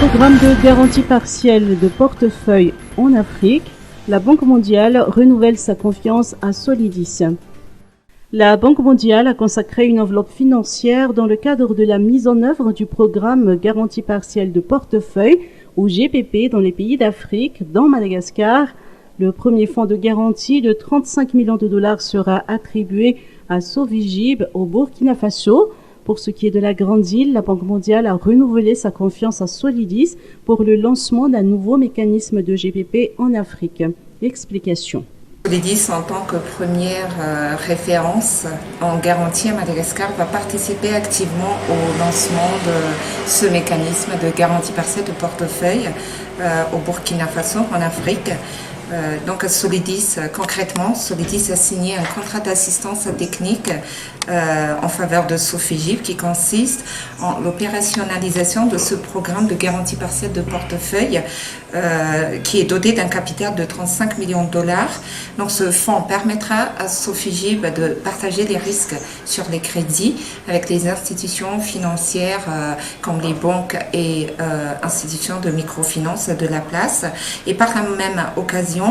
Programme de garantie partielle de portefeuille en Afrique, la Banque mondiale renouvelle sa confiance à Solidis. La Banque mondiale a consacré une enveloppe financière dans le cadre de la mise en œuvre du programme garantie partielle de portefeuille, ou GPP, dans les pays d'Afrique, dont Madagascar. Le premier fonds de garantie de 35 millions de dollars sera attribué à Sofigib au Burkina Faso. Pour ce qui est de la Grande Île, la Banque mondiale a renouvelé sa confiance à Solidis pour le lancement d'un nouveau mécanisme de GPP en Afrique. Explication. Solidis, en tant que première référence en garantie à Madagascar, va participer activement au lancement de ce mécanisme de garantie partielle de portefeuille au Burkina Faso, en Afrique. Donc Solidis, concrètement, Solidis a signé un contrat d'assistance technique en faveur de Sofigib qui consiste en l'opérationnalisation de ce programme de garantie partielle de portefeuille qui est doté d'un capital de 35 millions de dollars. Donc ce fonds permettra à Sofigib de partager les risques sur les crédits avec les institutions financières comme les banques et institutions de microfinance de la place, et par la même occasion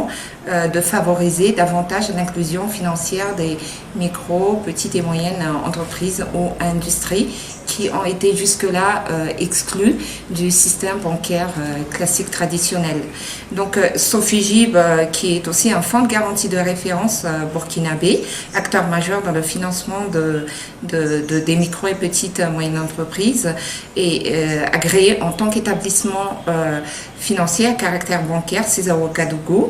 de favoriser davantage l'inclusion financière des micro, petites et moyennes entreprises ou industries qui ont été jusque-là exclus du système bancaire classique traditionnel. Donc Sofigib, qui est aussi un fonds de garantie de référence burkinabé, acteur majeur dans le financement des micro et petites moyennes entreprises, et agréé en tant qu'établissement financier à caractère bancaire, César Ouagadougou,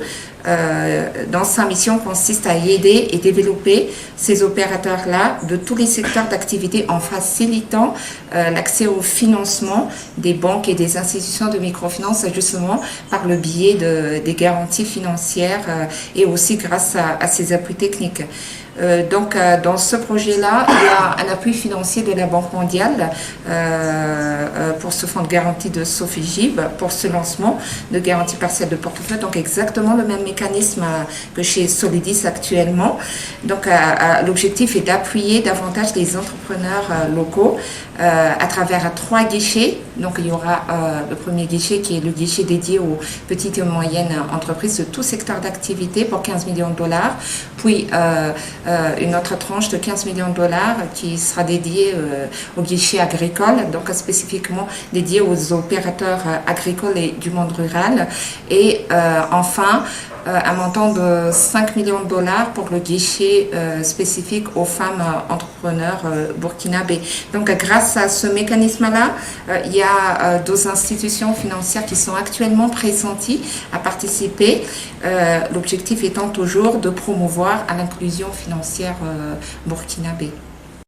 dans sa mission consiste à aider et développer ces opérateurs-là de tous les secteurs d'activité en facilitant l'accès au financement des banques et des institutions de microfinance, justement par le biais des garanties financières et aussi grâce à ces appuis techniques. Donc dans ce projet-là, il y a un appui financier de la Banque mondiale pour ce fonds de garantie de Sofigib, pour ce lancement de garantie partielle de portefeuille, donc exactement le même mécanisme que chez Solidis actuellement. Donc l'objectif est d'appuyer davantage les entrepreneurs locaux à travers 3 guichets. Donc il y aura le premier guichet qui est le guichet dédié aux petites et moyennes entreprises de tout secteur d'activité pour 15 millions de dollars, puis une autre tranche de 15 millions de dollars qui sera dédiée au guichet agricole, donc spécifiquement dédié aux opérateurs agricoles et du monde rural, et enfin un montant de 5 millions de dollars pour le guichet spécifique aux femmes entrepreneurs burkinabés. Donc grâce à ce mécanisme-là, il y a 2 institutions financières qui sont actuellement pressenties à participer, l'objectif étant toujours de promouvoir à l'inclusion financière burkinabé.